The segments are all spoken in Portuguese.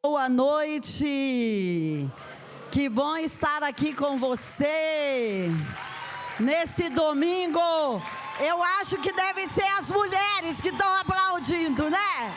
Boa noite, que bom estar aqui com você, nesse domingo. Eu acho que devem ser as mulheres que estão aplaudindo, né?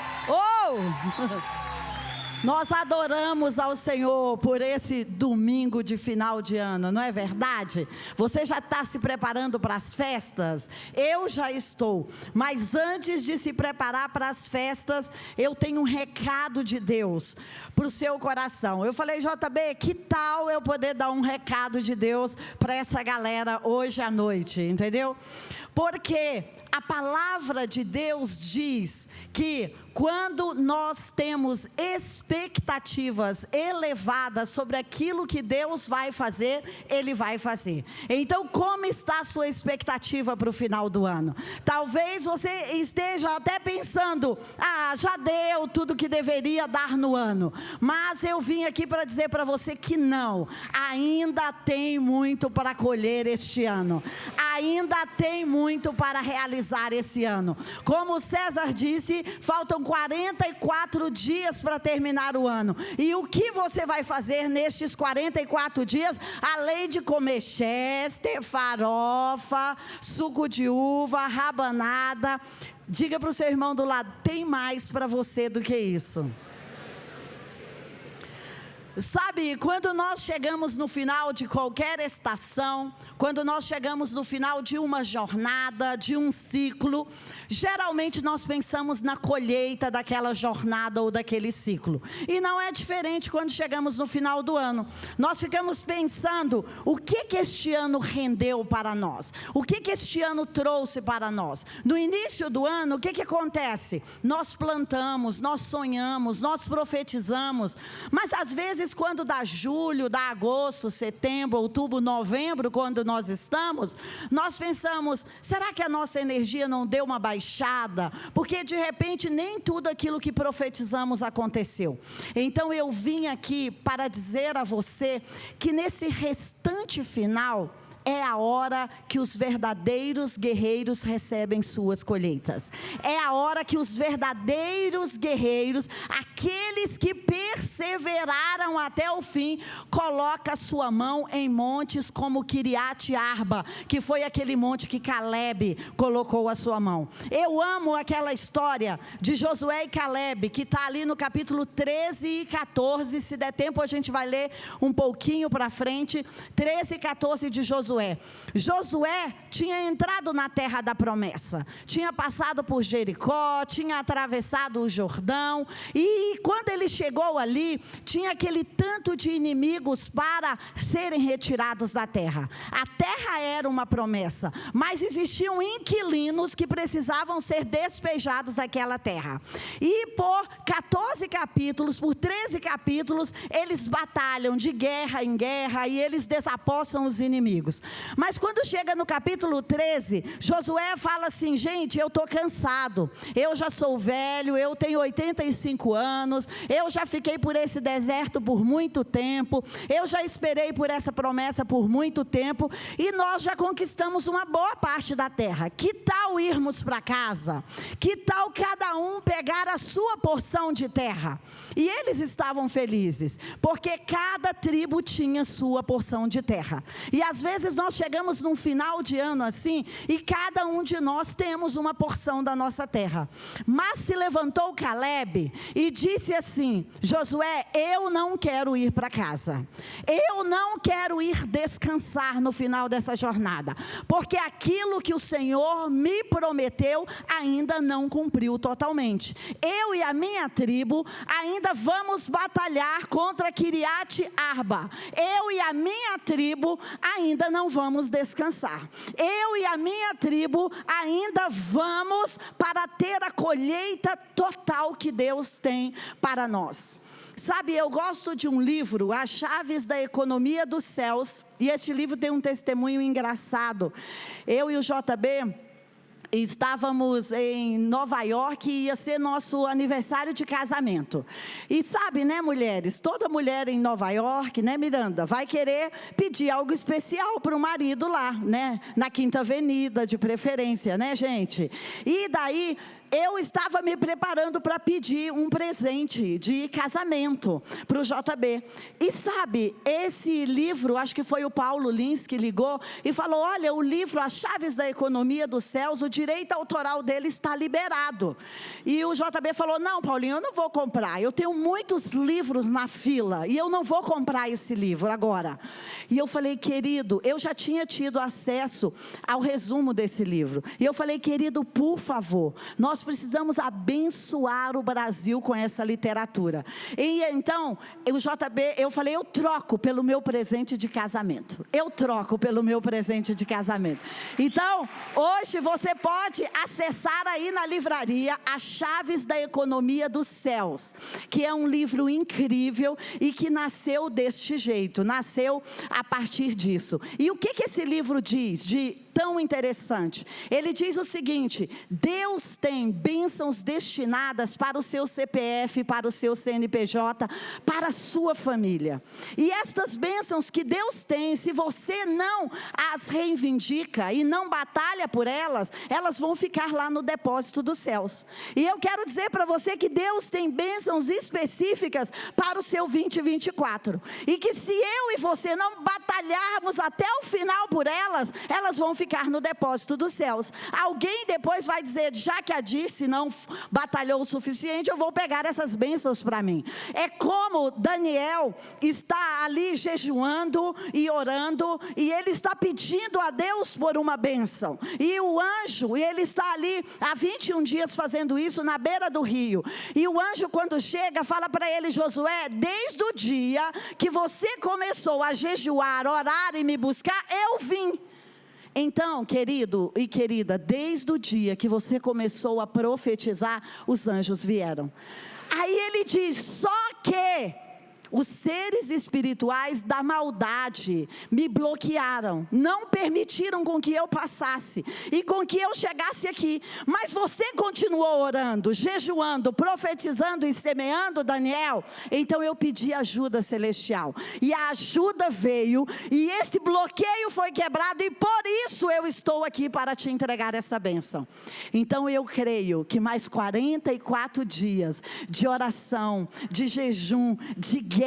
Nós adoramos ao Senhor por esse domingo de final de ano, não é verdade? Você já está se preparando para as festas? Eu já estou, mas antes de se preparar para as festas, eu tenho um recado de Deus para o seu coração. Eu falei, JB, que tal eu poder dar um recado de Deus para essa galera hoje à noite, entendeu? Porque a palavra de Deus diz que quando nós temos expectativas elevadas sobre aquilo que Deus vai fazer, Ele vai fazer. Então, como está a sua expectativa para o final do ano? Talvez você esteja até pensando, já deu tudo que deveria dar no ano. Mas eu vim aqui para dizer para você que não, ainda tem muito para colher este ano. Ainda tem muito para realizar esse ano. Como César disse, faltam 44 dias para terminar o ano. E o que você vai fazer nestes 44 dias, além de comer chester, farofa, suco de uva, rabanada? Diga para o seu irmão do lado, tem mais para você do que isso. Sabe, quando nós chegamos no final de qualquer estação, quando nós chegamos no final de uma jornada, de um ciclo, geralmente nós pensamos na colheita daquela jornada ou daquele ciclo. E não é diferente quando chegamos no final do ano. Nós ficamos pensando, o que este ano rendeu para nós? O que este ano trouxe para nós? No início do ano, o que acontece? Nós plantamos, nós sonhamos, nós profetizamos, mas às vezes quando dá julho, dá agosto, setembro, outubro, novembro, quando nós estamos, nós pensamos, será que a nossa energia não deu uma baixada? Porque de repente nem tudo aquilo que profetizamos aconteceu. Então eu vim aqui para dizer a você que nesse restante final, é a hora que os verdadeiros guerreiros recebem suas colheitas. É a hora que os verdadeiros guerreiros, aqueles que perseveraram até o fim, colocam a sua mão em montes como Quiriate Arba, que foi aquele monte que Caleb colocou a sua mão. Eu amo aquela história de Josué e Caleb, que está ali no capítulo 13 e 14, se der tempo a gente vai ler um pouquinho para frente, 13 e 14 de Josué. Josué tinha entrado na terra da promessa, tinha passado por Jericó, tinha atravessado o Jordão, e quando ele chegou ali, tinha aquele tanto de inimigos para serem retirados da terra. A terra era uma promessa, mas existiam inquilinos que precisavam ser despejados daquela terra, e por 14 capítulos, por 13 capítulos, eles batalham de guerra em guerra, e eles desapossam os inimigos. Mas quando chega no capítulo 13, Josué fala assim, gente, eu estou cansado, eu já sou velho, eu tenho 85 anos, eu já fiquei por esse deserto por muito tempo, eu já esperei por essa promessa por muito tempo, e nós já conquistamos uma boa parte da terra. Que tal irmos para casa? Que tal cada um pegar a sua porção de terra? E eles estavam felizes, porque cada tribo tinha sua porção de terra. E às vezes nós chegamos num final de ano assim, e cada um de nós temos uma porção da nossa terra. Mas se levantou Caleb e disse assim, Josué, eu não quero ir para casa, eu não quero ir descansar no final dessa jornada, porque aquilo que o Senhor me prometeu ainda não cumpriu totalmente. Eu e a minha tribo ainda vamos batalhar contra Quiriate Arba, eu e a minha tribo ainda não vamos descansar, eu e a minha tribo ainda vamos para ter a colheita total que Deus tem para nós. Sabe, eu gosto de um livro, As Chaves da Economia dos Céus, e este livro tem um testemunho engraçado. Eu e o JB estávamos em Nova York e ia ser nosso aniversário de casamento. E sabe, né, mulheres? Toda mulher em Nova York, né, Miranda, vai querer pedir algo especial para o marido lá, né? Na Quinta Avenida, de preferência, né, gente? E daí eu estava me preparando para pedir um presente de casamento para o JB. E sabe, esse livro, acho que foi o Paulo Lins que ligou e falou: olha, o livro As Chaves da Economia dos Céus, o direito autoral dele está liberado. E o JB falou: não, Paulinho, eu não vou comprar, eu tenho muitos livros na fila e eu não vou comprar esse livro agora. E eu falei: querido, eu já tinha tido acesso ao resumo desse livro. E eu falei: querido, por favor, nós precisamos abençoar o Brasil com essa literatura. E então, o JB, eu falei: eu troco pelo meu presente de casamento. Eu troco pelo meu presente de casamento. Então, hoje você pode acessar aí na livraria As Chaves da Economia dos Céus, que é um livro incrível e que nasceu deste jeito, nasceu a partir disso. E o que esse livro diz de tão interessante? Ele diz o seguinte: Deus tem bênçãos destinadas para o seu CPF, para o seu CNPJ, para a sua família. E estas bênçãos que Deus tem, se você não as reivindica e não batalha por elas, elas vão ficar lá no depósito dos céus. E eu quero dizer para você que Deus tem bênçãos específicas para o seu 2024. E que se eu e você não batalharmos até o final por elas, elas vão ficar no depósito dos céus. Alguém depois vai dizer: já que a Dirce não batalhou o suficiente, eu vou pegar essas bênçãos para mim. É como Daniel está ali jejuando e orando, e ele está pedindo a Deus por uma bênção. E o anjo, ele está ali há 21 dias fazendo isso na beira do rio. E o anjo, quando chega, fala para ele: Josué, desde o dia que você começou a jejuar, orar e me buscar, eu vim. Então, querido e querida, desde o dia que você começou a profetizar, os anjos vieram. Aí ele diz: só que os seres espirituais da maldade me bloquearam, não permitiram com que eu passasse e com que eu chegasse aqui. Mas você continuou orando, jejuando, profetizando e semeando, Daniel. Então eu pedi ajuda celestial, e a ajuda veio, e esse bloqueio foi quebrado, e por isso eu estou aqui para te entregar essa bênção. Então eu creio que mais 44 dias de oração, de jejum, de guerra,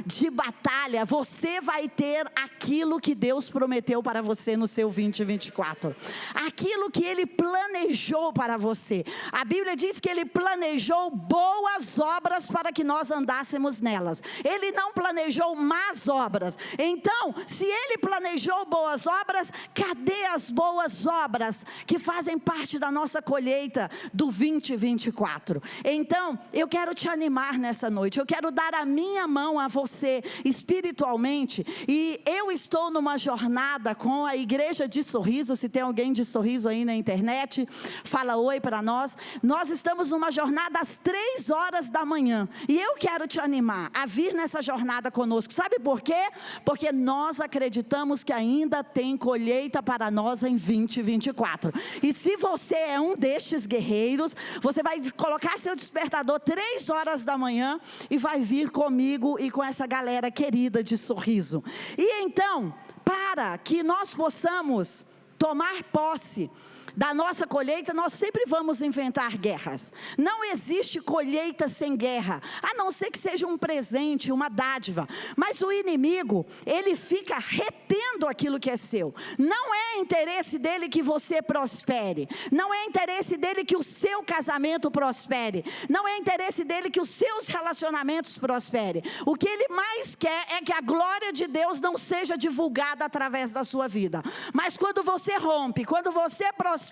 de batalha, você vai ter aquilo que Deus prometeu para você no seu 2024, aquilo que Ele planejou para você. A Bíblia diz que Ele planejou boas obras para que nós andássemos nelas. Ele não planejou más obras. Então, se Ele planejou boas obras, cadê as boas obras que fazem parte da nossa colheita do 2024? Então, eu quero te animar nessa noite, eu quero dar a minha mão a você espiritualmente, e eu estou numa jornada com a Igreja de Sorriso. Se tem alguém de Sorriso aí na internet, fala oi para nós. Nós estamos numa jornada às 3 horas da manhã, e eu quero te animar a vir nessa jornada conosco. Sabe por quê? Porque nós acreditamos que ainda tem colheita para nós em 2024, e se você é um destes guerreiros, você vai colocar seu despertador 3 horas da manhã e vai vir comigo e com essa galera querida de Sorriso. E então, para que nós possamos tomar posse da nossa colheita, nós sempre vamos enfrentar guerras. Não existe colheita sem guerra, a não ser que seja um presente, uma dádiva. Mas o inimigo, ele fica retendo aquilo que é seu. Não é interesse dele que você prospere, não é interesse dele que o seu casamento prospere, não é interesse dele que os seus relacionamentos prosperem. O que ele mais quer é que a glória de Deus não seja divulgada através da sua vida. Mas quando você rompe, quando você prospera,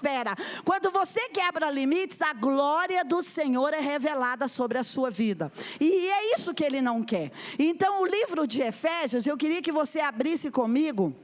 quando você quebra limites, a glória do Senhor é revelada sobre a sua vida. E é isso que Ele não quer. Então, o livro de Efésios, eu queria que você abrisse comigo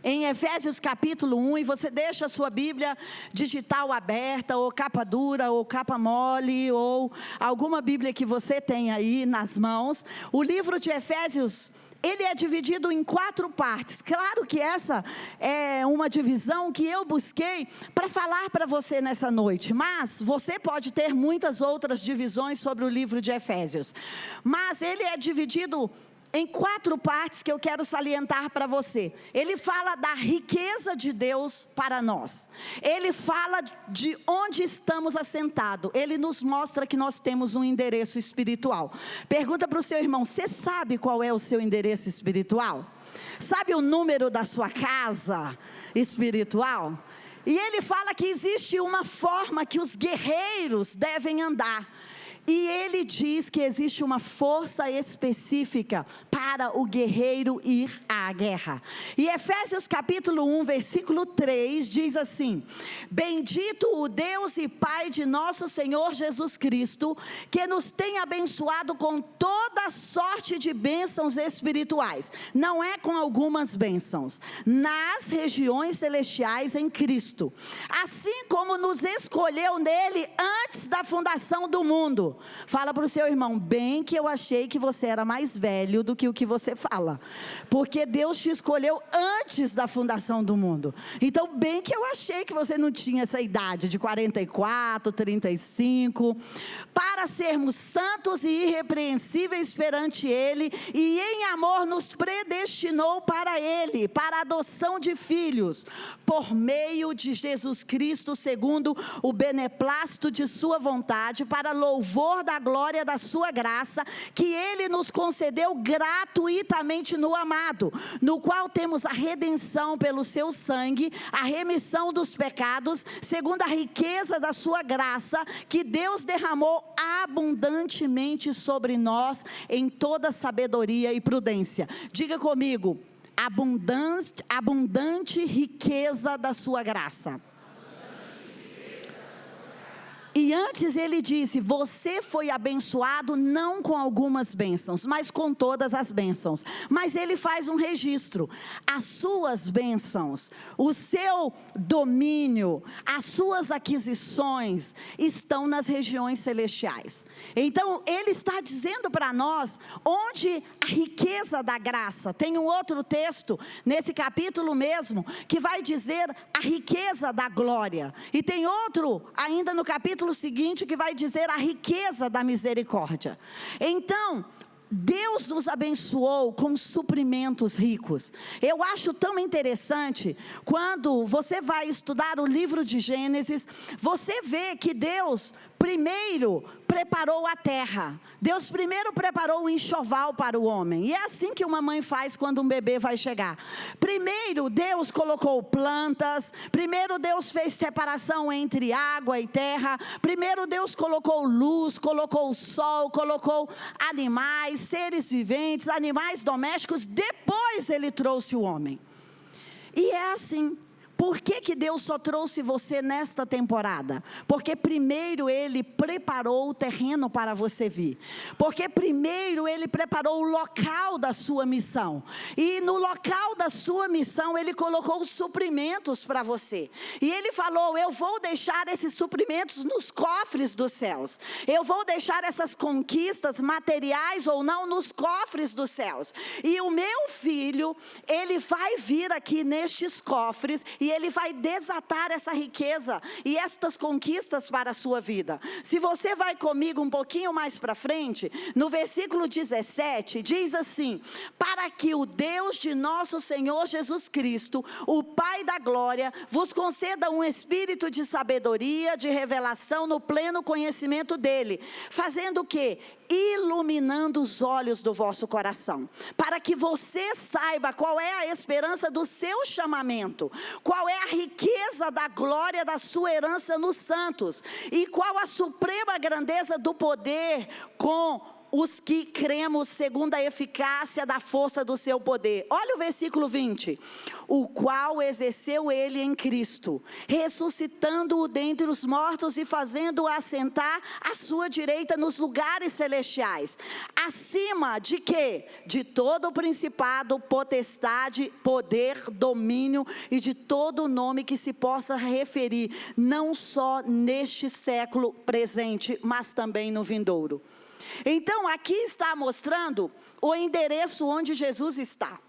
em Efésios capítulo 1, e você deixa a sua Bíblia digital aberta, ou capa dura, ou capa mole, ou alguma Bíblia que você tem aí nas mãos. O livro de Efésios, ele é dividido em 4 partes. Claro que essa é uma divisão que eu busquei para falar para você nessa noite, mas você pode ter muitas outras divisões sobre o livro de Efésios. Mas ele é dividido em 4 partes que eu quero salientar para você. Ele fala da riqueza de Deus para nós. Ele fala de onde estamos assentados. Ele nos mostra que nós temos um endereço espiritual. Pergunta para o seu irmão: você sabe qual é o seu endereço espiritual? Sabe o número da sua casa espiritual? E ele fala que existe uma forma que os guerreiros devem andar. E ele diz que existe uma força específica para o guerreiro ir à guerra. E Efésios capítulo 1, versículo 3 diz assim: bendito o Deus e Pai de nosso Senhor Jesus Cristo, que nos tem abençoado com toda sorte de bênçãos espirituais. Não é com algumas bênçãos, nas regiões celestiais em Cristo. Assim como nos escolheu nele antes da fundação do mundo. Fala para o seu irmão: bem que eu achei que você era mais velho do que o que você fala, porque Deus te escolheu antes da fundação do mundo. Então bem que eu achei que você não tinha essa idade de 44, 35, para sermos santos e irrepreensíveis perante Ele, e em amor nos predestinou para Ele, para a adoção de filhos, por meio de Jesus Cristo, segundo o beneplácito de sua vontade, para louvor da glória da sua graça, que Ele nos concedeu gratuitamente no amado, no qual temos a redenção pelo seu sangue, a remissão dos pecados, segundo a riqueza da sua graça, que Deus derramou abundantemente sobre nós, em toda sabedoria e prudência. Diga comigo: abundante riqueza da sua graça. E antes ele disse: você foi abençoado não com algumas bênçãos, mas com todas as bênçãos. Mas ele faz um registro: as suas bênçãos, o seu domínio, as suas aquisições estão nas regiões celestiais. Então ele está dizendo para nós onde a riqueza da graça. Tem um outro texto nesse capítulo mesmo que vai dizer a riqueza da glória. E tem outro ainda no capítulo seguinte que vai dizer a riqueza da misericórdia. Então Deus nos abençoou com suprimentos ricos. Eu acho tão interessante, quando você vai estudar o livro de Gênesis, você vê que Deus primeiro preparou a terra. Deus primeiro preparou o enxoval para o homem. E é assim que uma mãe faz quando um bebê vai chegar. Primeiro Deus colocou plantas. Primeiro Deus fez separação entre água e terra. Primeiro Deus colocou luz, colocou o sol, colocou animais, seres viventes, animais domésticos. Depois Ele trouxe o homem. E é assim. Por que Deus só trouxe você nesta temporada? Porque primeiro Ele preparou o terreno para você vir. Porque primeiro Ele preparou o local da sua missão. E no local da sua missão Ele colocou os suprimentos para você. E Ele falou: eu vou deixar esses suprimentos nos cofres dos céus. Eu vou deixar essas conquistas materiais ou não nos cofres dos céus. E o meu filho, ele vai vir aqui nestes cofres e Ele vai desatar essa riqueza e estas conquistas para a sua vida. Se você vai comigo um pouquinho mais para frente, no versículo 17, diz assim: para que o Deus de nosso Senhor Jesus Cristo, o Pai da glória, vos conceda um espírito de sabedoria, de revelação no pleno conhecimento dEle, fazendo o quê? Iluminando os olhos do vosso coração, para que você saiba qual é a esperança do seu chamamento, qual é a riqueza da glória da sua herança nos santos, e qual a suprema grandeza do poder com os que cremos segundo a eficácia da força do seu poder. Olha o versículo 20. O qual exerceu Ele em Cristo, ressuscitando-o dentre os mortos e fazendo-o assentar à sua direita nos lugares celestiais. Acima de quê? De todo o principado, potestade, poder, domínio e de todo nome que se possa referir, não só neste século presente, mas também no vindouro. Então aqui está mostrando o endereço onde Jesus está.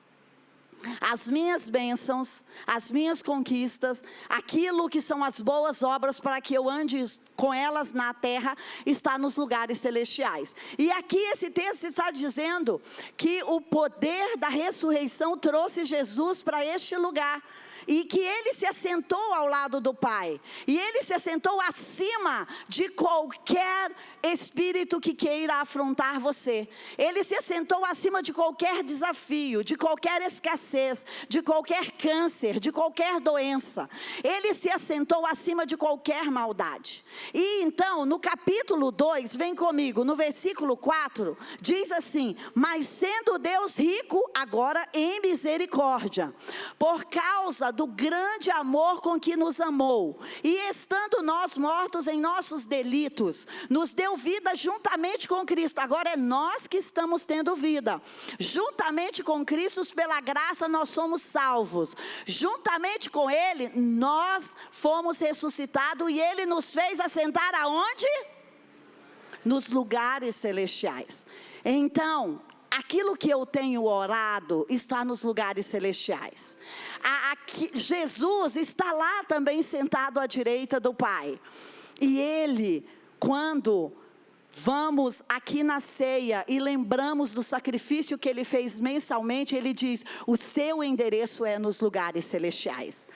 as minhas bênçãos, as minhas conquistas, aquilo que são as boas obras para que eu ande com elas na terra, está nos lugares celestiais. E aqui esse texto está dizendo que o poder da ressurreição trouxe Jesus para este lugar. E que ele se assentou ao lado do Pai. E ele se assentou acima de qualquer espírito que queira afrontar você. Ele se assentou acima de qualquer desafio, de qualquer escassez, de qualquer câncer, de qualquer doença. Ele se assentou acima de qualquer maldade. E então, no capítulo 2, vem comigo, no versículo 4, diz assim: mas sendo Deus rico agora em misericórdia, por causa do grande amor com que nos amou, e estando nós mortos em nossos delitos, nos deu vida juntamente com Cristo. Agora é nós que estamos tendo vida. Juntamente com Cristo, pela graça nós somos salvos. Juntamente com Ele, nós fomos ressuscitados e Ele nos fez assentar aonde? Nos lugares celestiais. Então, aquilo que eu tenho orado está nos lugares celestiais. Jesus está lá também sentado à direita do Pai. E Ele, quando vamos aqui na ceia e lembramos do sacrifício que Ele fez mensalmente, Ele diz: o seu endereço é nos lugares celestiais.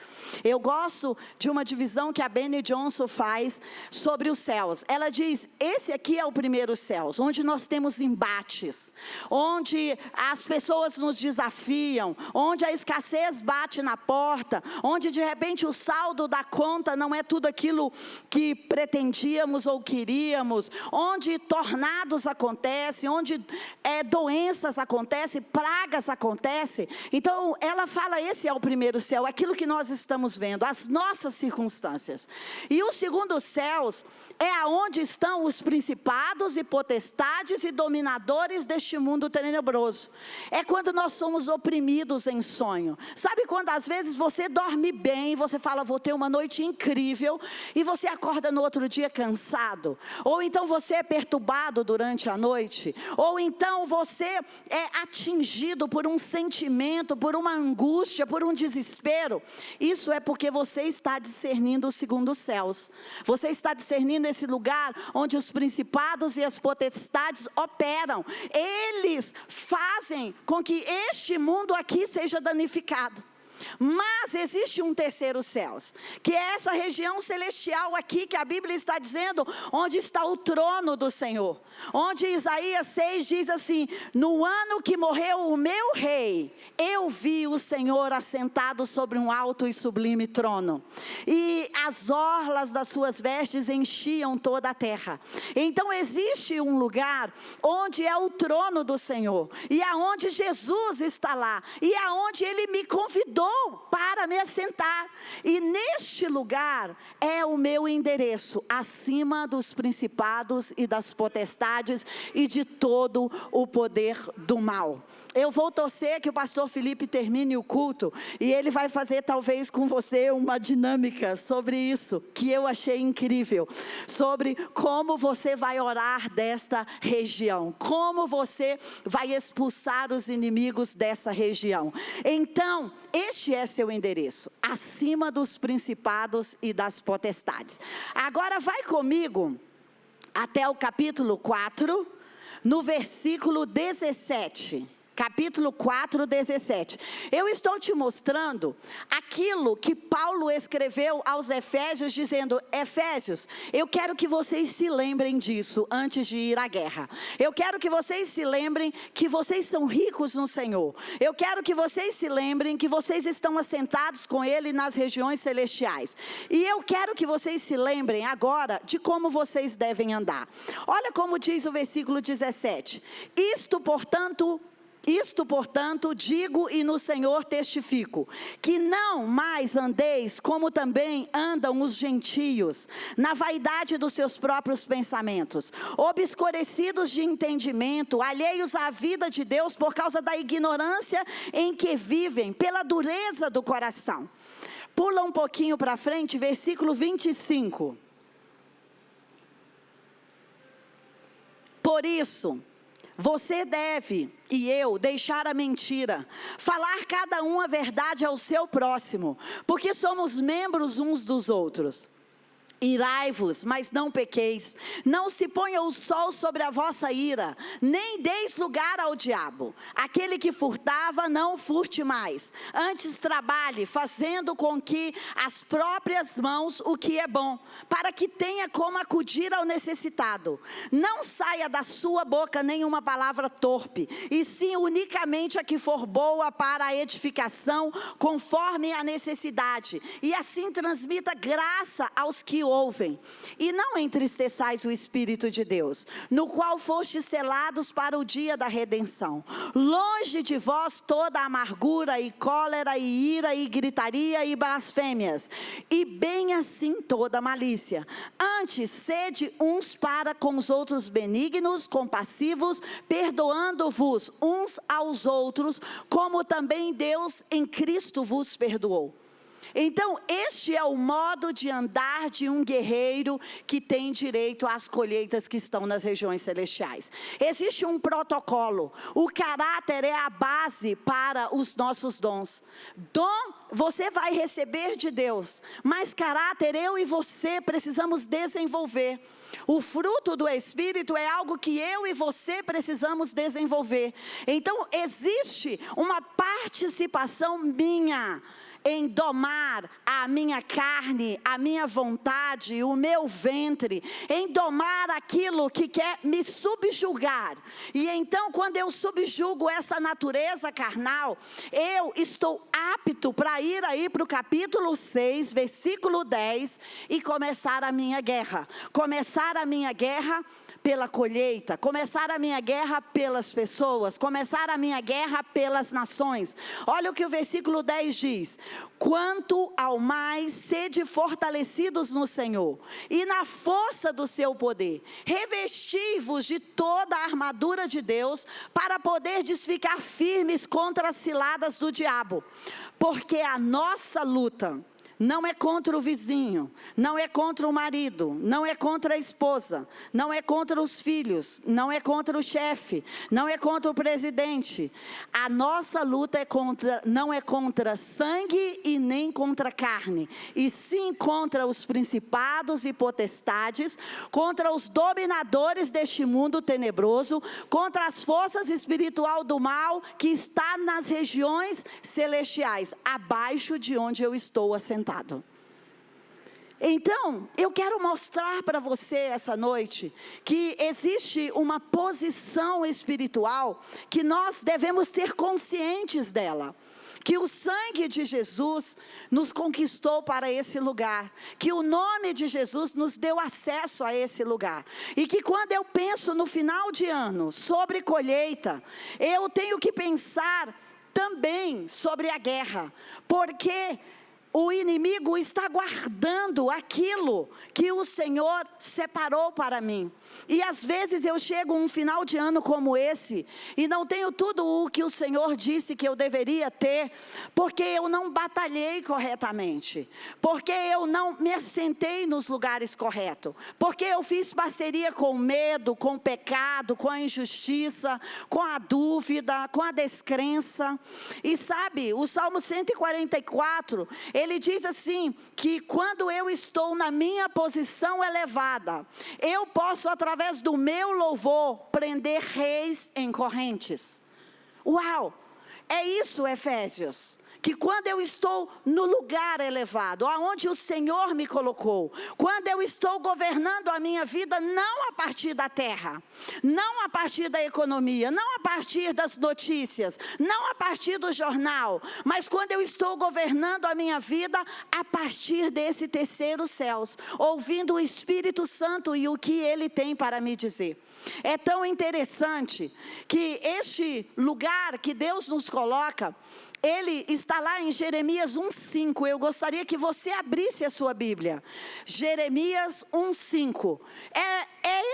Eu gosto de uma divisão que a Beni Johnson faz sobre os céus. Ela diz: esse aqui é o primeiro céu, onde nós temos embates, onde as pessoas nos desafiam, onde a escassez bate na porta, onde de repente o saldo da conta não é tudo aquilo que pretendíamos ou queríamos, onde tornados acontecem, onde doenças acontecem, pragas acontecem. Então ela fala: esse é o primeiro céu, aquilo que nós estamos vendo, as nossas circunstâncias. E o segundo céus é aonde estão os principados e potestades e dominadores deste mundo tenebroso. É quando nós somos oprimidos em sonho. Sabe quando às vezes você dorme bem, você fala: vou ter uma noite incrível, e você acorda no outro dia cansado? Ou então você é perturbado durante a noite? Ou então você é atingido por um sentimento, por uma angústia, por um desespero? Isso é porque você está discernindo os segundos céus. Você está discernindo esse lugar onde os principados e as potestades operam. Eles fazem com que este mundo aqui seja danificado. Mas existe um terceiro céu, que é essa região celestial aqui, que a Bíblia está dizendo, onde está o trono do Senhor. Onde Isaías 6 diz assim: no ano que morreu o meu rei, eu vi o Senhor assentado sobre um alto e sublime trono, e as orlas das suas vestes enchiam toda a terra. Então existe um lugar onde é o trono do Senhor, e aonde Jesus está lá, e aonde Ele me convidou para me assentar. E neste lugar é o meu endereço, acima dos principados e das potestades e de todo o poder do mal. Eu vou torcer que o pastor Felipe termine o culto, e ele vai fazer talvez com você uma dinâmica sobre isso, que eu achei incrível, sobre como você vai orar desta região, como você vai expulsar os inimigos dessa região. Então, este é seu endereço, acima dos principados e das potestades. Agora vai comigo até o capítulo 4, no versículo 17. Capítulo 4, 17. Eu estou te mostrando aquilo que Paulo escreveu aos Efésios, dizendo: Efésios, eu quero que vocês se lembrem disso antes de ir à guerra. Eu quero que vocês se lembrem que vocês são ricos no Senhor. Eu quero que vocês se lembrem que vocês estão assentados com Ele nas regiões celestiais. E eu quero que vocês se lembrem agora de como vocês devem andar. Olha como diz o versículo 17. Isto, portanto, digo e no Senhor testifico, que não mais andeis como também andam os gentios, na vaidade dos seus próprios pensamentos, obscurecidos de entendimento, alheios à vida de Deus por causa da ignorância em que vivem, pela dureza do coração. Pula um pouquinho para frente, versículo 25. Por isso, você deve, e eu, deixar a mentira, falar cada um a verdade ao seu próximo, porque somos membros uns dos outros. Irai-vos, mas não pequeis, não se ponha o sol sobre a vossa ira, nem deis lugar ao diabo. Aquele que furtava, não furte mais, antes trabalhe, fazendo com que as próprias mãos o que é bom, para que tenha como acudir ao necessitado. Não saia da sua boca nenhuma palavra torpe, e sim unicamente a que for boa para a edificação, conforme a necessidade, e assim transmita graça aos que ouvem. E não entristeçais o Espírito de Deus, no qual fostes selados para o dia da redenção. Longe de vós toda amargura e cólera e ira e gritaria e blasfêmias, e bem assim toda malícia. Antes, sede uns para com os outros benignos, compassivos, perdoando-vos uns aos outros, como também Deus em Cristo vos perdoou. Então, este é o modo de andar de um guerreiro que tem direito às colheitas que estão nas regiões celestiais. Existe um protocolo. O caráter é a base para os nossos dons. Dom você vai receber de Deus, mas caráter eu e você precisamos desenvolver. O fruto do Espírito é algo que eu e você precisamos desenvolver. Então, existe uma participação minha em domar a minha carne, a minha vontade, o meu ventre, em domar aquilo que quer me subjugar. E então, quando eu subjugo essa natureza carnal, eu estou apto para ir aí para o capítulo 6, versículo 10, e começar a minha guerra. Começar a minha guerra pela colheita, começar a minha guerra pelas pessoas, começar a minha guerra pelas nações. Olha o que o versículo 10 diz: quanto ao mais, sede fortalecidos no Senhor, e na força do seu poder, revesti-vos de toda a armadura de Deus, para poderdes ficar firmes contra as ciladas do diabo, porque a nossa luta não é contra o vizinho, não é contra o marido, não é contra a esposa, não é contra os filhos, não é contra o chefe, não é contra o presidente. A nossa luta não é contra sangue e nem contra carne, e sim contra os principados e potestades, contra os dominadores deste mundo tenebroso, contra as forças espirituais do mal que está nas regiões celestiais, abaixo de onde eu estou assentado. Então, eu quero mostrar para você essa noite que existe uma posição espiritual que nós devemos ser conscientes dela. Que o sangue de Jesus nos conquistou para esse lugar, que o nome de Jesus nos deu acesso a esse lugar, e que quando eu penso no final de ano sobre colheita, eu tenho que pensar também sobre a guerra, porque o inimigo está guardando aquilo que o Senhor separou para mim. E às vezes eu chego um final de ano como esse, e não tenho tudo o que o Senhor disse que eu deveria ter, porque eu não batalhei corretamente, porque eu não me assentei nos lugares corretos, porque eu fiz parceria com o medo, com o pecado, com a injustiça, com a dúvida, com a descrença. E sabe, o Salmo 144, ele diz assim, que quando eu estou na minha posição elevada, eu posso, através do meu louvor, prender reis em correntes. Uau! É isso, Efésios. Que quando eu estou no lugar elevado, aonde o Senhor me colocou, quando eu estou governando a minha vida, não a partir da terra, não a partir da economia, não a partir das notícias, não a partir do jornal, mas quando eu estou governando a minha vida a partir desse terceiro céus, ouvindo o Espírito Santo e o que Ele tem para me dizer. É tão interessante que este lugar que Deus nos coloca, ele está lá em Jeremias 1:5. Eu gostaria que você abrisse a sua Bíblia. Jeremias 1:5. É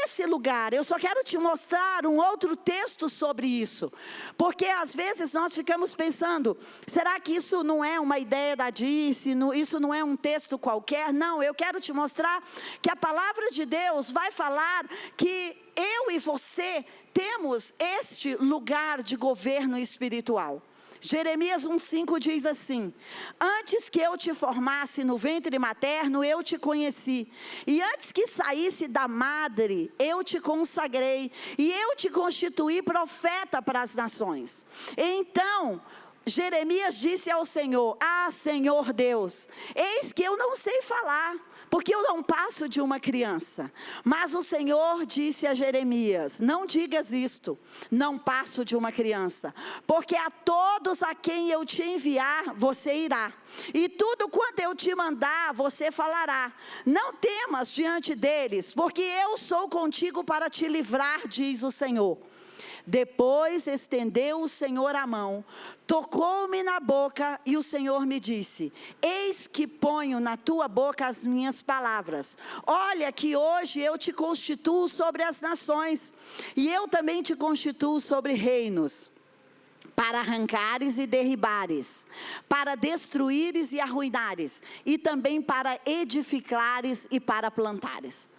esse lugar. Eu só quero te mostrar um outro texto sobre isso. Porque às vezes nós ficamos pensando, será que isso não é uma ideia da Dice? Isso não é um texto qualquer? Não, eu quero te mostrar que a palavra de Deus vai falar que eu e você temos este lugar de governo espiritual. Jeremias 1,5 diz assim: antes que eu te formasse no ventre materno, eu te conheci, e antes que saísse da madre, eu te consagrei, e eu te constituí profeta para as nações. Então Jeremias disse ao Senhor: ah, Senhor Deus, eis que eu não sei falar, porque eu não passo de uma criança. Mas o Senhor disse a Jeremias: não digas isto, não passo de uma criança, porque a todos a quem eu te enviar, você irá, e tudo quanto eu te mandar, você falará. Não temas diante deles, porque eu sou contigo para te livrar, diz o Senhor. Depois estendeu o Senhor a mão, tocou-me na boca, e o Senhor me disse: eis que ponho na tua boca as minhas palavras. Olha que hoje eu te constituo sobre as nações, e eu também te constituo sobre reinos, para arrancares e derribares, para destruíres e arruinares, e também para edificares e para plantares.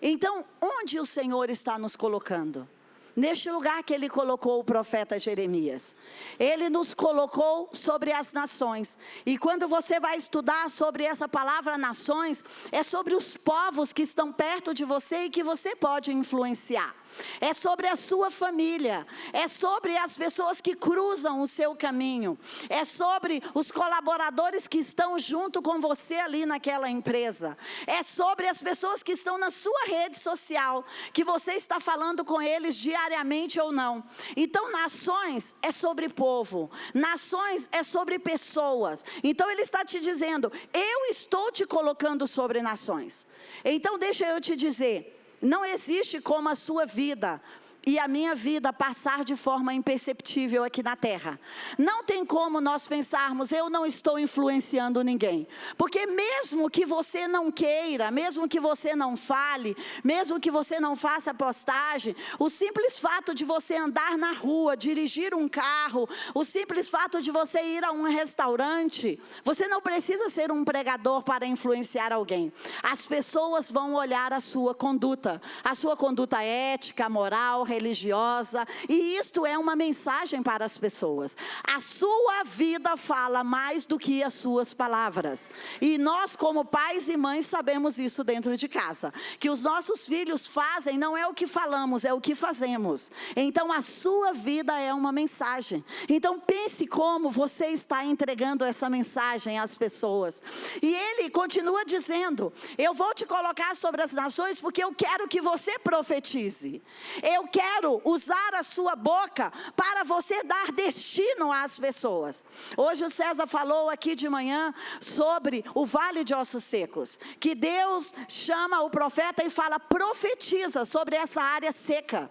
Então, onde o Senhor está nos colocando? Neste lugar que Ele colocou o profeta Jeremias. Ele nos colocou sobre as nações. E quando você vai estudar sobre essa palavra nações, é sobre os povos que estão perto de você e que você pode influenciar. É sobre a sua família, é sobre as pessoas que cruzam o seu caminho, é sobre os colaboradores que estão junto com você ali naquela empresa, é sobre as pessoas que estão na sua rede social, que você está falando com eles diariamente ou não. Então, nações é sobre povo, nações é sobre pessoas. Então Ele está te dizendo: eu estou te colocando sobre nações. Então deixa eu te dizer, não existe como a sua vida e a minha vida passar de forma imperceptível aqui na terra. Não tem como nós pensarmos: eu não estou influenciando ninguém. Porque mesmo que você não queira, mesmo que você não fale, mesmo que você não faça postagem, o simples fato de você andar na rua, dirigir um carro, o simples fato de você ir a um restaurante, você não precisa ser um pregador para influenciar alguém. As pessoas vão olhar a sua conduta ética, moral, religiosa, e isto é uma mensagem para as pessoas. A sua vida fala mais do que as suas palavras, e nós, como pais e mães, sabemos isso dentro de casa, que os nossos filhos fazem, não é o que falamos, é o que fazemos. Então a sua vida é uma mensagem. Então pense como você está entregando essa mensagem às pessoas. E Ele continua dizendo: eu vou te colocar sobre as nações, porque eu quero que você profetize. Eu quero usar a sua boca para você dar destino às pessoas. Hoje o César falou aqui de manhã sobre o vale de ossos secos, que Deus chama o profeta e fala: profetiza sobre essa área seca.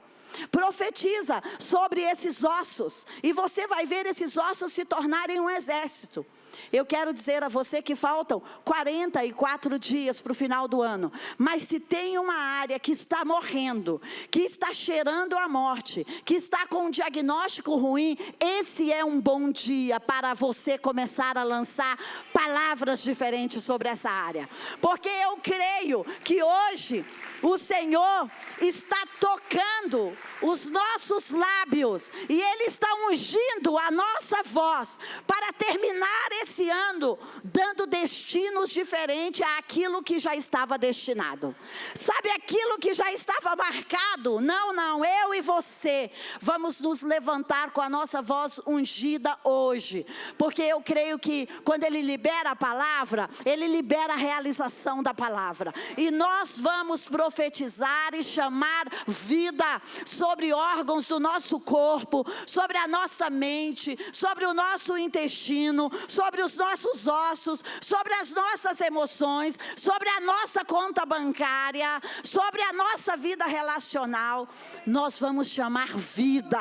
Profetiza sobre esses ossos, e você vai ver esses ossos se tornarem um exército. Eu quero dizer a você que faltam 44 dias para o final do ano. Mas se tem uma área que está morrendo, que está cheirando a morte, que está com um diagnóstico ruim, esse é um bom dia para você começar a lançar palavras diferentes sobre essa área. Porque eu creio que hoje o Senhor está tocando os nossos lábios, e Ele está ungindo a nossa voz para terminar esse ano dando destinos diferentes àquilo que já estava destinado. Sabe aquilo que já estava marcado? Não, eu e você vamos nos levantar com a nossa voz ungida hoje, porque eu creio que quando Ele libera a palavra, Ele libera a realização da palavra, e nós vamos profetizar e chamar vida sobre órgãos do nosso corpo, sobre a nossa mente, sobre o nosso intestino, sobre os nossos ossos, sobre as nossas emoções, sobre a nossa conta bancária, sobre a nossa vida relacional. Nós vamos chamar vida.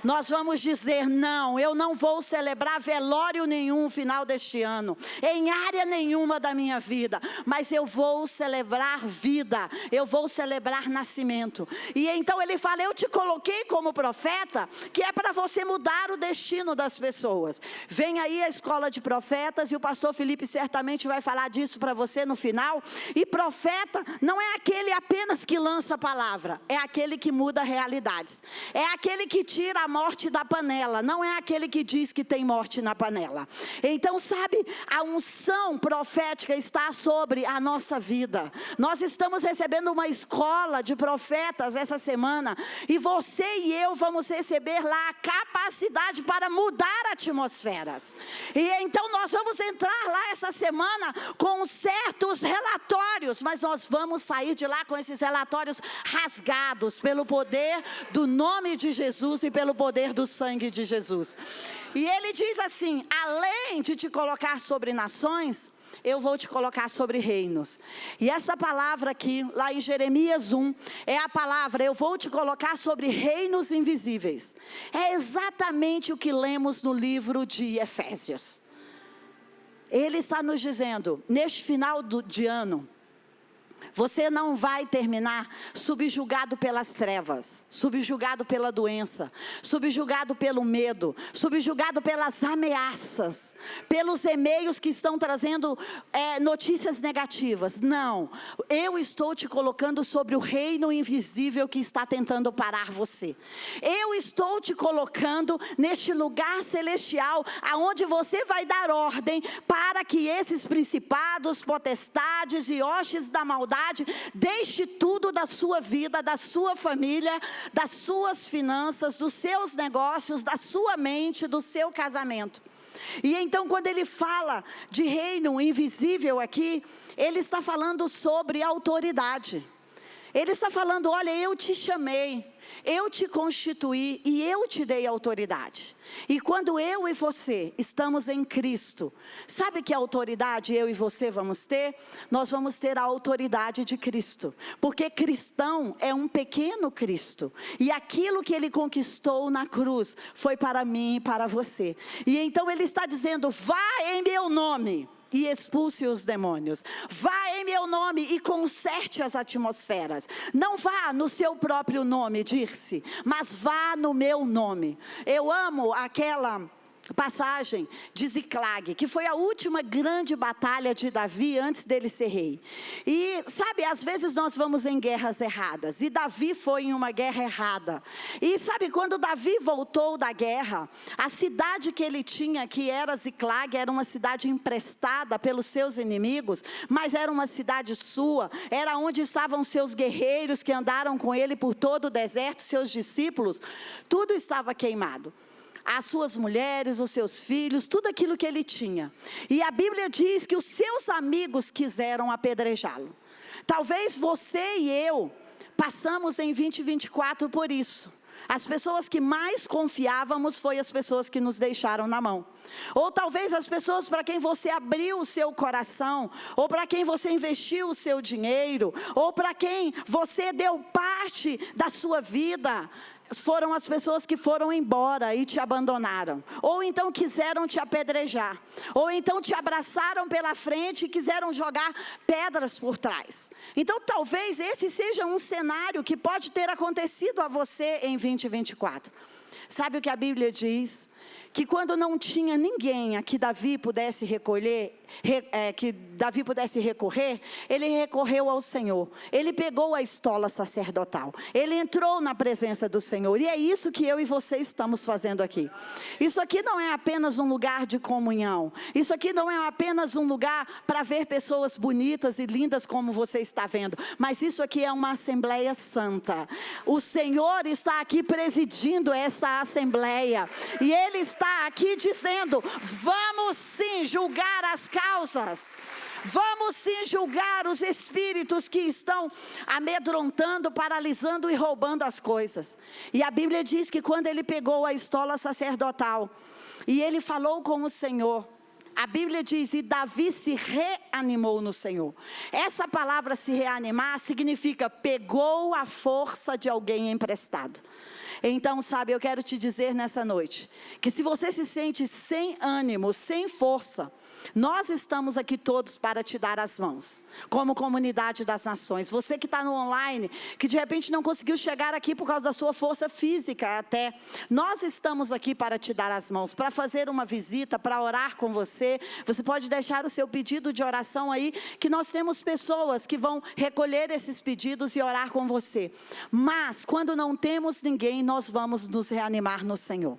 Nós vamos dizer: não, eu não vou celebrar velório nenhum no final deste ano, em área nenhuma da minha vida, mas eu vou celebrar vida, eu vou celebrar nascimento. E então ele fala, eu te coloquei como profeta, que é para você mudar o destino das pessoas. Vem aí a escola de profetas, e o pastor Felipe certamente vai falar disso para você no final. E profeta não é aquele apenas que lança a palavra, é aquele que muda realidades. É aquele que tira a morte da panela, não é aquele que diz que tem morte na panela. Então sabe, a unção profética está sobre a nossa vida. Nós estamos recebendo uma escola de profetas essa semana, e você e eu vamos receber lá a capacidade para mudar atmosferas. E então nós vamos entrar lá essa semana com certos relatórios, mas nós vamos sair de lá com esses relatórios rasgados pelo poder do nome de Jesus e pelo poder do sangue de Jesus. E ele diz assim, além de te colocar sobre nações, eu vou te colocar sobre reinos. E essa palavra aqui, lá em Jeremias 1, é a palavra, eu vou te colocar sobre reinos invisíveis. É exatamente o que lemos no livro de Efésios. Ele está nos dizendo, neste final de ano, você não vai terminar subjugado pelas trevas, subjugado pela doença, subjugado pelo medo, subjugado pelas ameaças, pelos e-mails que estão trazendo notícias negativas. Não, eu estou te colocando sobre o reino invisível que está tentando parar você. Eu estou te colocando neste lugar celestial, aonde você vai dar ordem para que esses principados, potestades e hostes da maldade deixe tudo da sua vida, da sua família, das suas finanças, dos seus negócios, da sua mente, do seu casamento. E então quando ele fala de reino invisível aqui, ele está falando sobre autoridade. Ele está falando, olha, eu te chamei, eu te constituí e eu te dei autoridade. E quando eu e você estamos em Cristo, sabe que autoridade eu e você vamos ter? Nós vamos ter a autoridade de Cristo, porque cristão é um pequeno Cristo, e aquilo que ele conquistou na cruz, foi para mim e para você. E então ele está dizendo, vá em meu nome e expulse os demônios. Vá em meu nome e conserte as atmosferas. Não vá no seu próprio nome, Dirce, mas vá no meu nome. Eu amo aquela passagem de Ziclag, que foi a última grande batalha de Davi antes dele ser rei. E sabe, às vezes nós vamos em guerras erradas, e Davi foi em uma guerra errada. E sabe, quando Davi voltou da guerra, a cidade que ele tinha, que era Ziclag, era uma cidade emprestada pelos seus inimigos, mas era uma cidade sua, era onde estavam seus guerreiros que andaram com ele por todo o deserto, seus discípulos, tudo estava queimado. As suas mulheres, os seus filhos, tudo aquilo que ele tinha. E a Bíblia diz que os seus amigos quiseram apedrejá-lo. Talvez você e eu passamos em 2024 por isso. As pessoas que mais confiávamos foi as pessoas que nos deixaram na mão. Ou talvez as pessoas para quem você abriu o seu coração, ou para quem você investiu o seu dinheiro, ou para quem você deu parte da sua vida, foram as pessoas que foram embora e te abandonaram, ou então quiseram te apedrejar, ou então te abraçaram pela frente e quiseram jogar pedras por trás. Então talvez esse seja um cenário que pode ter acontecido a você em 2024. Sabe o que a Bíblia diz? Que quando não tinha ninguém a que Davi pudesse recorrer, ele recorreu ao Senhor. Ele pegou a estola sacerdotal, ele entrou na presença do Senhor. E é isso que eu e você estamos fazendo aqui. Isso aqui não é apenas um lugar de comunhão, isso aqui não é apenas um lugar para ver pessoas bonitas e lindas como você está vendo, mas isso aqui é uma assembleia santa. O Senhor está aqui presidindo essa assembleia, e Ele está aqui dizendo, vamos sim julgar as causas, vamos sim julgar os espíritos que estão amedrontando, paralisando e roubando as coisas. E a Bíblia diz que quando ele pegou a estola sacerdotal e ele falou com o Senhor, a Bíblia diz, e Davi se reanimou no Senhor. Essa palavra se reanimar significa pegou a força de alguém emprestado. Então, sabe, eu quero te dizer nessa noite, que se você se sente sem ânimo, sem força, nós estamos aqui todos para te dar as mãos, como comunidade das nações. Você que está no online, que de repente não conseguiu chegar aqui por causa da sua força física até, nós estamos aqui para te dar as mãos, para fazer uma visita, para orar com você. Você pode deixar o seu pedido de oração aí, que nós temos pessoas que vão recolher esses pedidos e orar com você. Mas quando não temos ninguém, nós vamos nos reanimar no Senhor.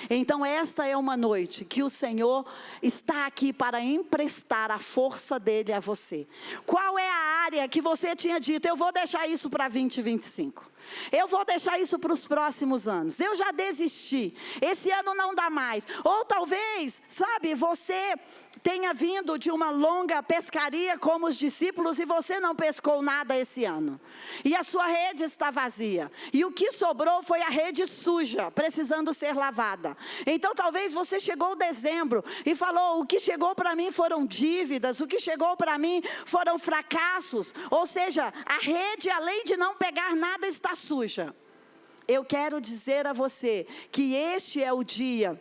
Então esta é uma noite que o Senhor está aqui para emprestar a força dele a você. Qual é a área que você tinha dito, eu vou deixar isso para 2025? Eu vou deixar isso para os próximos anos. Eu já desisti. Esse ano não dá mais. Ou talvez, sabe, você tenha vindo de uma longa pescaria como os discípulos e você não pescou nada esse ano. E a sua rede está vazia. E o que sobrou foi a rede suja, precisando ser lavada. Então talvez você chegou dezembro e falou, o que chegou para mim foram dívidas, o que chegou para mim foram fracassos. Ou seja, a rede, além de não pegar nada, está suja. Eu quero dizer a você que este é o dia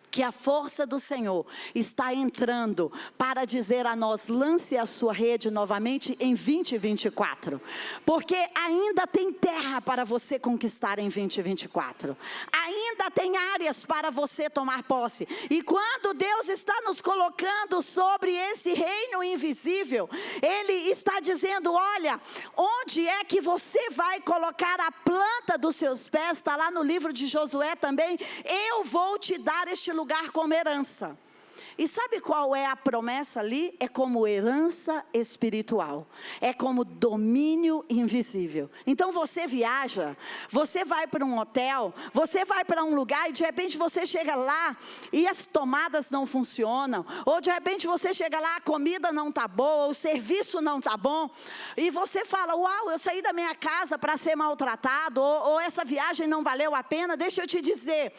que a força do Senhor está entrando para dizer a nós, lance a sua rede novamente em 2024, porque ainda tem terra para você conquistar em 2024, ainda tem áreas para você tomar posse, e quando Deus está nos colocando sobre esse reino invisível, Ele está dizendo, olha, onde é que você vai colocar a planta dos seus pés, está lá no livro de Josué também, eu vou te dar este lugar como herança. E sabe qual é a promessa ali? É como herança espiritual. É como domínio invisível. Então você viaja, você vai para um hotel, você vai para um lugar e de repente você chega lá e as tomadas não funcionam. Ou de repente você chega lá, a comida não está boa, o serviço não está bom. E você fala, uau, eu saí da minha casa para ser maltratado, ou essa viagem não valeu a pena. Deixa eu te dizer,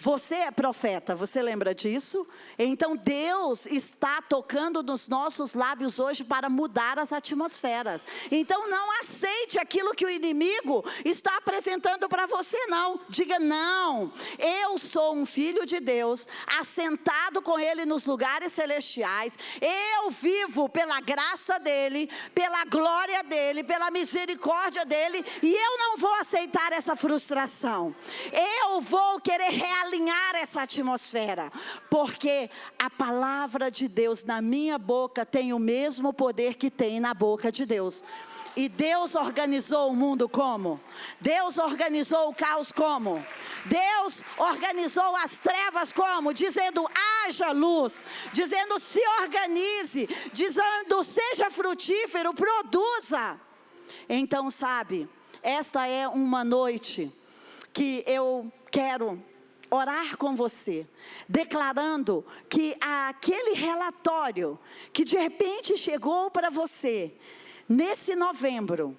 você é profeta, você lembra disso? Então Deus está tocando nos nossos lábios hoje para mudar as atmosferas. Então não aceite aquilo que o inimigo está apresentando para você, não. Diga não, eu sou um filho de Deus, assentado com Ele nos lugares celestiais. Eu vivo pela graça dEle, pela glória dEle, pela misericórdia dEle. E eu não vou aceitar essa frustração. Eu vou querer realizar alinhar essa atmosfera, porque a palavra de Deus na minha boca tem o mesmo poder que tem na boca de Deus. E Deus organizou o mundo como? Deus organizou o caos como? Deus organizou as trevas como? Dizendo, haja luz, dizendo, se organize, dizendo, seja frutífero, produza. Então, sabe, esta é uma noite que eu quero orar com você, declarando que aquele relatório que de repente chegou para você, nesse novembro,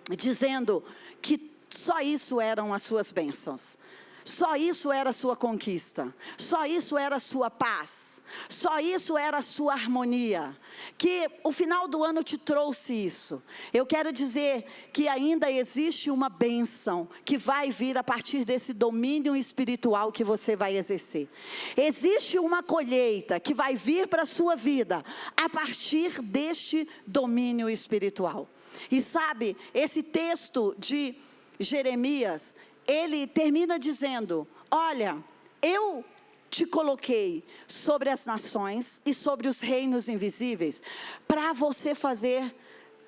dizendo que só isso eram as suas bênçãos, só isso era a sua conquista, só isso era a sua paz, só isso era a sua harmonia, que o final do ano te trouxe isso. Eu quero dizer que ainda existe uma bênção que vai vir a partir desse domínio espiritual que você vai exercer. Existe uma colheita que vai vir para a sua vida a partir deste domínio espiritual. E sabe, esse texto de Jeremias, ele termina dizendo, olha, eu te coloquei sobre as nações e sobre os reinos invisíveis, para você fazer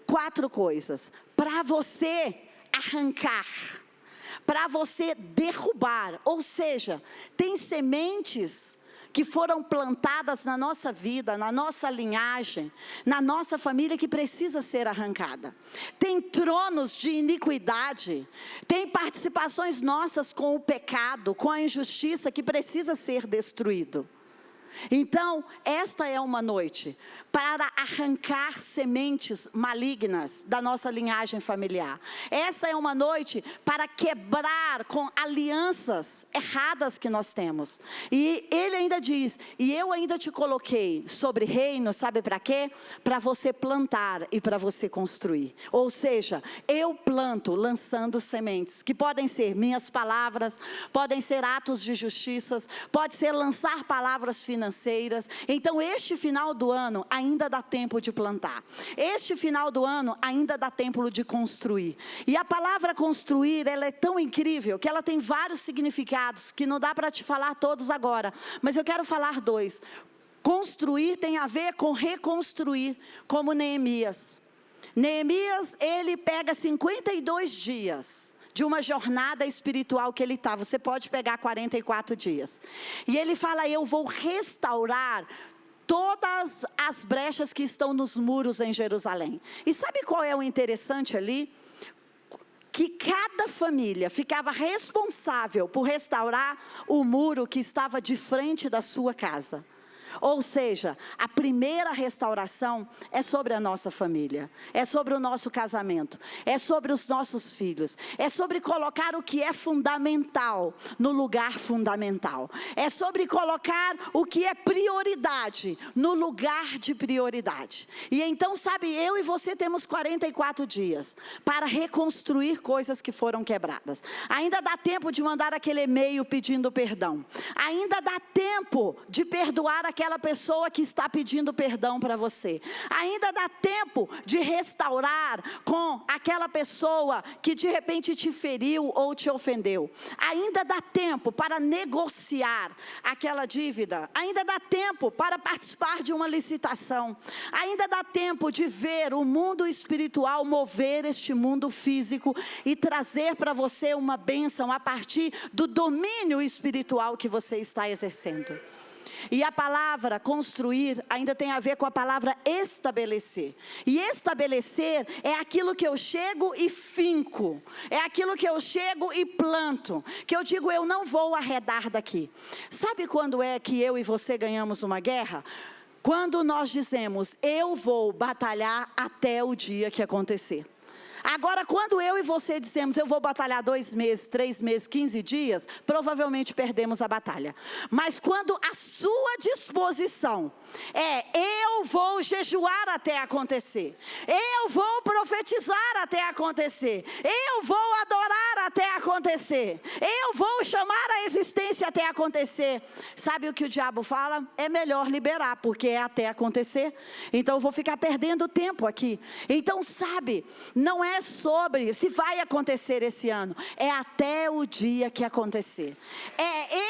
4 coisas, para você arrancar, para você derrubar, ou seja, tem sementes que foram plantadas na nossa vida, na nossa linhagem, na nossa família, que precisa ser arrancada. Tem tronos de iniquidade, tem participações nossas com o pecado, com a injustiça, que precisa ser destruído. Então, esta é uma noite para arrancar sementes malignas da nossa linhagem familiar. Essa é uma noite para quebrar com alianças erradas que nós temos. E ele ainda diz, e eu ainda te coloquei sobre reino, sabe para quê? Para você plantar e para você construir. Ou seja, eu planto lançando sementes, que podem ser minhas palavras, podem ser atos de justiça, pode ser lançar palavras finais, financeiras. Então este final do ano ainda dá tempo de plantar. Este final do ano ainda dá tempo de construir. E a palavra construir, ela é tão incrível que ela tem vários significados que não dá para te falar todos agora, mas eu quero falar 2. Construir tem a ver com reconstruir, como Neemias. Neemias, ele pega 52 dias de uma jornada espiritual que ele está. Você pode pegar 44 dias. E ele fala, eu vou restaurar todas as brechas que estão nos muros em Jerusalém. E sabe qual é o interessante ali? Que cada família ficava responsável por restaurar o muro que estava de frente da sua casa. Ou seja, a primeira restauração é sobre a nossa família, é sobre o nosso casamento, é sobre os nossos filhos, é sobre colocar o que é fundamental no lugar fundamental, é sobre colocar o que é prioridade no lugar de prioridade. E então, sabe, eu e você temos 44 dias para reconstruir coisas que foram quebradas. Ainda dá tempo de mandar aquele e-mail pedindo perdão, ainda dá tempo de perdoar aquela pessoa que está pedindo perdão para você. Ainda dá tempo de restaurar com aquela pessoa que de repente te feriu ou te ofendeu. Ainda dá tempo para negociar aquela dívida. Ainda dá tempo para participar de uma licitação. Ainda dá tempo de ver o mundo espiritual mover este mundo físico e trazer para você uma bênção a partir do domínio espiritual que você está exercendo. E a palavra construir ainda tem a ver com a palavra estabelecer. E estabelecer é aquilo que eu chego e finco. É aquilo que eu chego e planto. Que eu digo, eu não vou arredar daqui. Sabe quando é que eu e você ganhamos uma guerra? Quando nós dizemos, eu vou batalhar até o dia que acontecer. Agora, quando eu e você dissemos, eu vou batalhar 2 meses, 3 meses, 15 dias, provavelmente perdemos a batalha. Mas quando a sua disposição é, eu vou jejuar até acontecer, eu vou profetizar até acontecer, eu vou adorar até acontecer, eu vou chamar a existência até acontecer. Sabe o que o diabo fala? É melhor liberar, porque é até acontecer. Então eu vou ficar perdendo tempo aqui. Então sabe, não é sobre se vai acontecer esse ano, é até o dia que acontecer.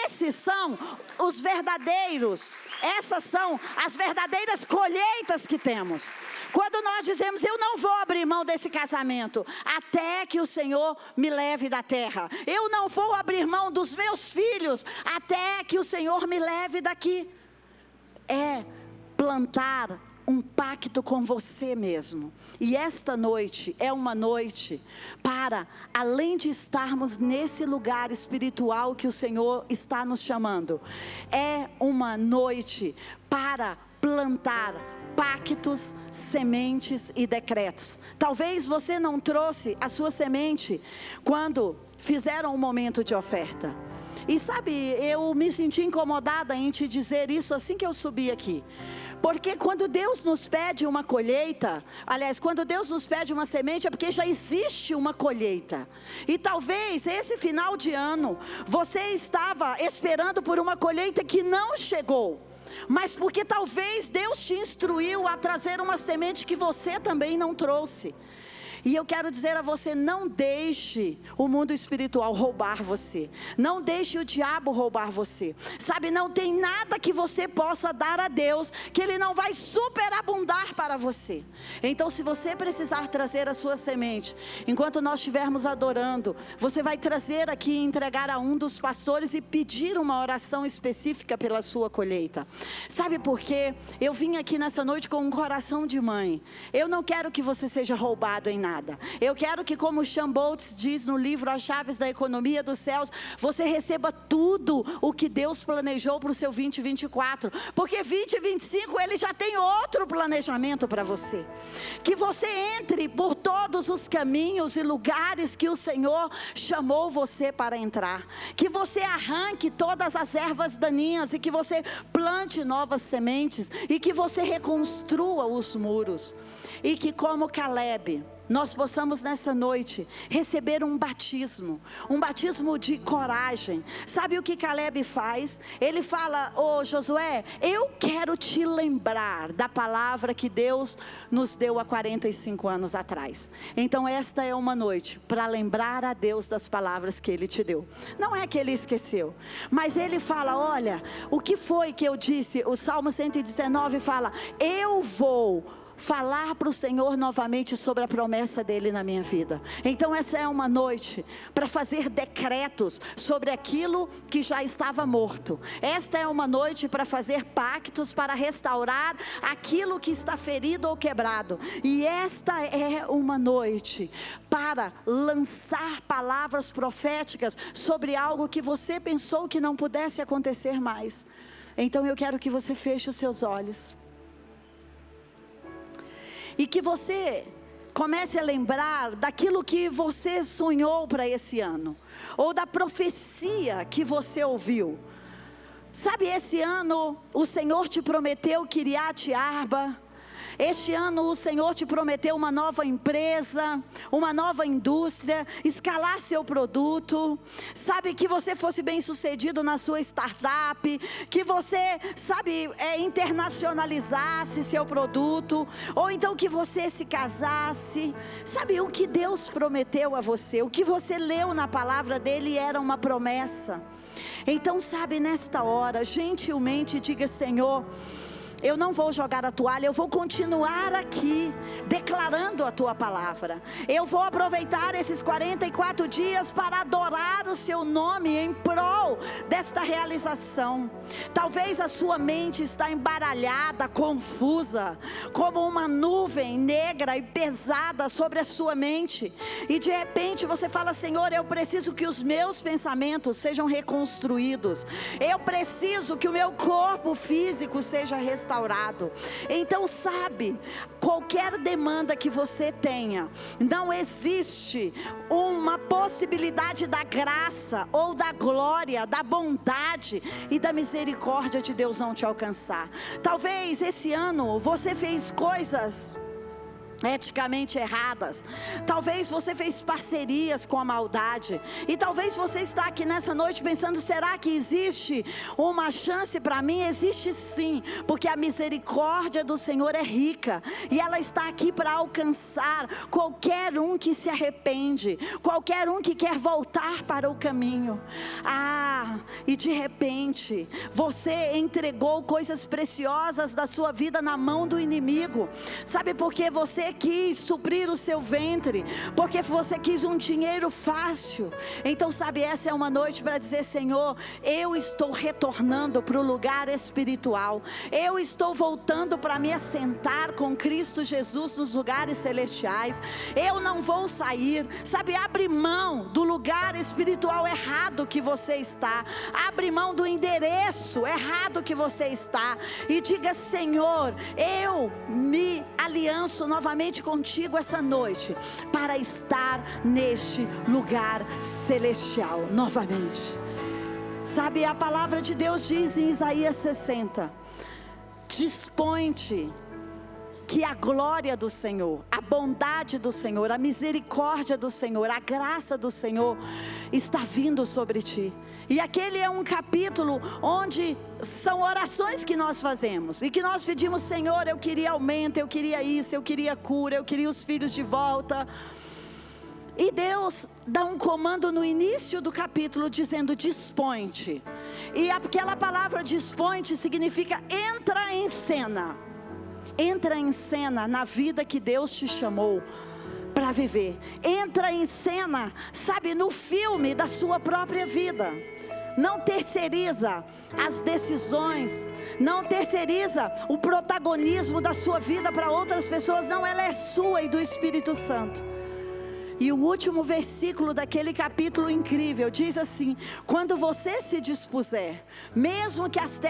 Esses são os verdadeiros, essas são as verdadeiras colheitas que temos. Quando nós dizemos, eu não vou abrir mão desse casamento, até que o Senhor me leve da terra. Eu não vou abrir mão dos meus filhos, até que o Senhor me leve daqui. É plantar um pacto com você mesmo. E esta noite é uma noite para, além de estarmos nesse lugar espiritual que o Senhor está nos chamando, é uma noite para plantar pactos, sementes e decretos. Talvez você não trouxe a sua semente quando fizeram um momento de oferta. E sabe, eu me senti incomodada em te dizer isso assim que eu subi aqui. Porque quando Deus nos pede uma colheita, aliás, quando Deus nos pede uma semente, é porque já existe uma colheita. E talvez esse final de ano, você estava esperando por uma colheita que não chegou. Mas porque talvez Deus te instruiu a trazer uma semente que você também não trouxe. E eu quero dizer a você, não deixe o mundo espiritual roubar você. Não deixe o diabo roubar você. Sabe, não tem nada que você possa dar a Deus que Ele não vai superabundar para você. Então, se você precisar trazer a sua semente, enquanto nós estivermos adorando, você vai trazer aqui e entregar a um dos pastores e pedir uma oração específica pela sua colheita. Sabe por quê? Eu vim aqui nessa noite com um coração de mãe. Eu não quero que você seja roubado em nada. Eu quero que, como Sean Boltz diz no livro As Chaves da Economia dos Céus, você receba tudo o que Deus planejou para o seu 2024, porque 2025 Ele já tem outro planejamento para você. Que você entre por todos os caminhos e lugares que o Senhor chamou você para entrar, que você arranque todas as ervas daninhas e que você plante novas sementes e que você reconstrua os muros, e que, como Caleb, nós possamos nessa noite receber um batismo de coragem. Sabe o que Caleb faz? Ele fala: ô Josué, eu quero te lembrar da palavra que Deus nos deu há 45 anos atrás. Então esta é uma noite para lembrar a Deus das palavras que Ele te deu. Não é que Ele esqueceu, mas Ele fala: olha, o que foi que eu disse? O Salmo 119 fala: eu vou falar para o Senhor novamente sobre a promessa dele na minha vida. Então essa é uma noite para fazer decretos sobre aquilo que já estava morto. Esta é uma noite para fazer pactos, para restaurar aquilo que está ferido ou quebrado. E esta é uma noite para lançar palavras proféticas sobre algo que você pensou que não pudesse acontecer mais. Então eu quero que você feche os seus olhos e que você comece a lembrar daquilo que você sonhou para esse ano, ou da profecia que você ouviu. Sabe, esse ano o Senhor te prometeu Kiriat Arba. Este ano o Senhor te prometeu uma nova empresa, uma nova indústria, escalar seu produto. Sabe, que você fosse bem sucedido na sua startup, que você, sabe, internacionalizasse seu produto, ou então que você se casasse. Sabe, o que Deus prometeu a você, o que você leu na palavra dele era uma promessa. Então, sabe, nesta hora, gentilmente diga: Senhor, eu não vou jogar a toalha, eu vou continuar aqui, declarando a tua palavra. Eu vou aproveitar esses 44 dias para adorar o seu nome em prol desta realização. Talvez a sua mente está embaralhada, confusa, como uma nuvem negra e pesada sobre a sua mente. E de repente você fala: Senhor, eu preciso que os meus pensamentos sejam reconstruídos. Eu preciso que o meu corpo físico seja restaurado. Então, sabe, qualquer demanda que você tenha, não existe uma possibilidade da graça ou da glória, da bondade e da misericórdia de Deus não te alcançar. Talvez esse ano você fez coisas eticamente erradas, talvez você fez parcerias com a maldade, e talvez você está aqui nessa noite pensando: será que existe uma chance para mim? Existe sim, porque a misericórdia do Senhor é rica, e ela está aqui para alcançar qualquer um que se arrepende, qualquer um que quer voltar para o caminho. E de repente você entregou coisas preciosas da sua vida na mão do inimigo. Sabe por que você quis suprir o seu ventre? Porque você quis um dinheiro fácil. Então, sabe, essa é uma noite para dizer: Senhor, eu estou retornando para o lugar espiritual, eu estou voltando para me assentar com Cristo Jesus nos lugares celestiais. Eu não vou sair. Sabe, abre mão do lugar espiritual errado que você está, abre mão do endereço errado que você está, e diga: Senhor, eu me alianço novamente contigo essa noite, para estar neste lugar celestial novamente. Sabe, a palavra de Deus diz em Isaías 60: dispõe-te, que a glória do Senhor, a bondade do Senhor, a misericórdia do Senhor, a graça do Senhor está vindo sobre ti. E aquele é um capítulo onde são orações que nós fazemos, e que nós pedimos: Senhor, eu queria aumento, eu queria isso, eu queria cura, eu queria os filhos de volta. E Deus dá um comando no início do capítulo dizendo: dispõe-te. E aquela palavra dispõe-te significa entra em cena. Entra em cena na vida que Deus te chamou para viver. Entra em cena, sabe, no filme da sua própria vida. Não terceiriza as decisões, não terceiriza o protagonismo da sua vida para outras pessoas. Não, ela é sua e do Espírito Santo. E o último versículo daquele capítulo incrível diz assim: quando você se dispuser, mesmo que as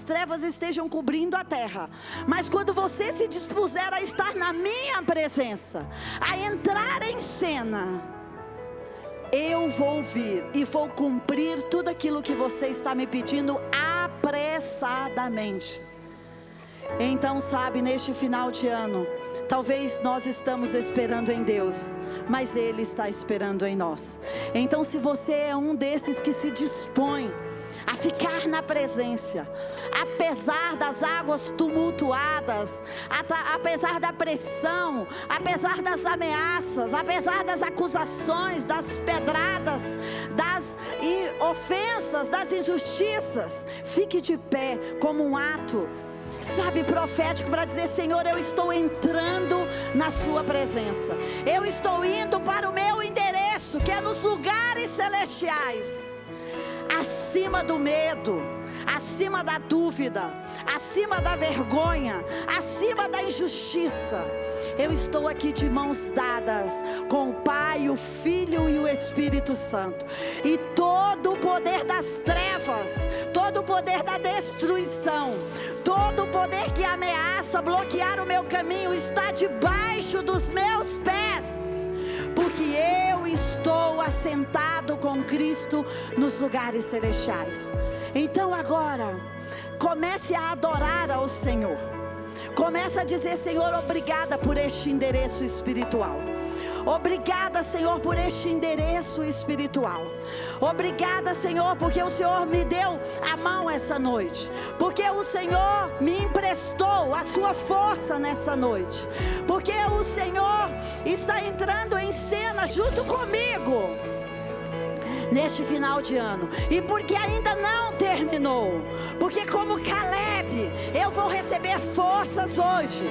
trevas estejam cobrindo a terra, mas quando você se dispuser a estar na minha presença, a entrar em cena, eu vou vir e vou cumprir tudo aquilo que você está me pedindo apressadamente. Então, sabe, neste final de ano, Talvez nós estamos esperando em Deus, mas Ele está esperando em nós. Então, se você é um desses que se dispõe a ficar na presença, apesar das águas tumultuadas, apesar da pressão, apesar das ameaças, apesar das acusações, das pedradas, das ofensas, das injustiças, fique de pé como um ato, sabe, profético, para dizer: Senhor, eu estou entrando na sua presença, eu estou indo para o meu endereço, que é nos lugares celestiais, acima do medo, acima da dúvida, acima da vergonha, acima da injustiça. Eu estou aqui de mãos dadas com o Pai, o Filho e o Espírito Santo, e todo o poder das trevas, todo o poder da destruição, todo o poder que ameaça bloquear o meu caminho está debaixo dos meus pés, porque eu estou assentado com Cristo nos lugares celestiais. Então agora, comece a adorar ao Senhor. Comece a dizer: Senhor, obrigada por este endereço espiritual. Obrigada, Senhor, por este endereço espiritual. Obrigada, Senhor, porque o Senhor me deu a mão essa noite, porque o Senhor me emprestou a sua força nessa noite, porque o Senhor está entrando em cena junto comigo neste final de ano, e porque ainda não terminou, porque como Caleb, eu vou receber forças hoje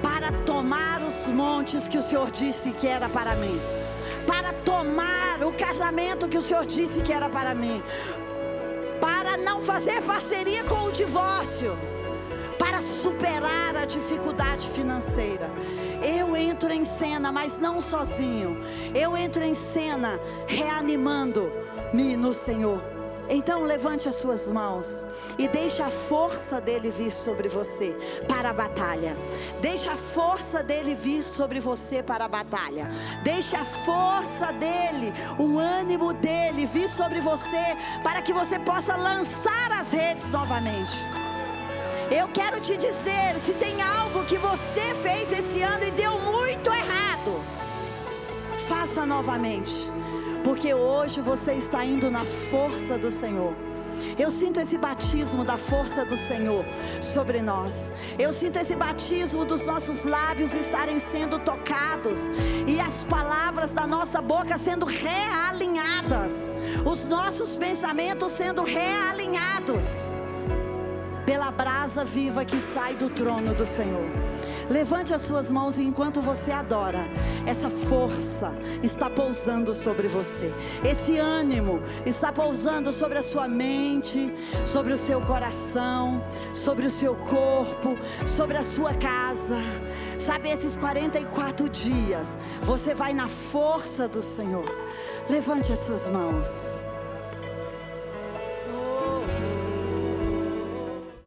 para tomar os montes que o Senhor disse que era para mim, para tomar o casamento que o Senhor disse que era para mim, para não fazer parceria com o divórcio, para superar a dificuldade financeira. Eu entro em cena, mas não sozinho, eu entro em cena reanimando-me no Senhor. Então levante as suas mãos e deixe a força dele vir sobre você para a batalha. Deixe a força dele vir sobre você para a batalha. Deixe a força dele, o ânimo dele vir sobre você, para que você possa lançar as redes novamente. Eu quero te dizer, se tem algo que você fez esse ano e deu muito errado, faça novamente, porque hoje você está indo na força do Senhor. Eu sinto esse batismo da força do Senhor sobre nós. Eu sinto esse batismo dos nossos lábios estarem sendo tocados, e as palavras da nossa boca sendo realinhadas, os nossos pensamentos sendo realinhados pela brasa viva que sai do trono do Senhor. Levante as suas mãos, e enquanto você adora, essa força está pousando sobre você, esse ânimo está pousando sobre a sua mente, sobre o seu coração, sobre o seu corpo, sobre a sua casa. Sabe, esses 44 dias, você vai na força do Senhor. Levante as suas mãos.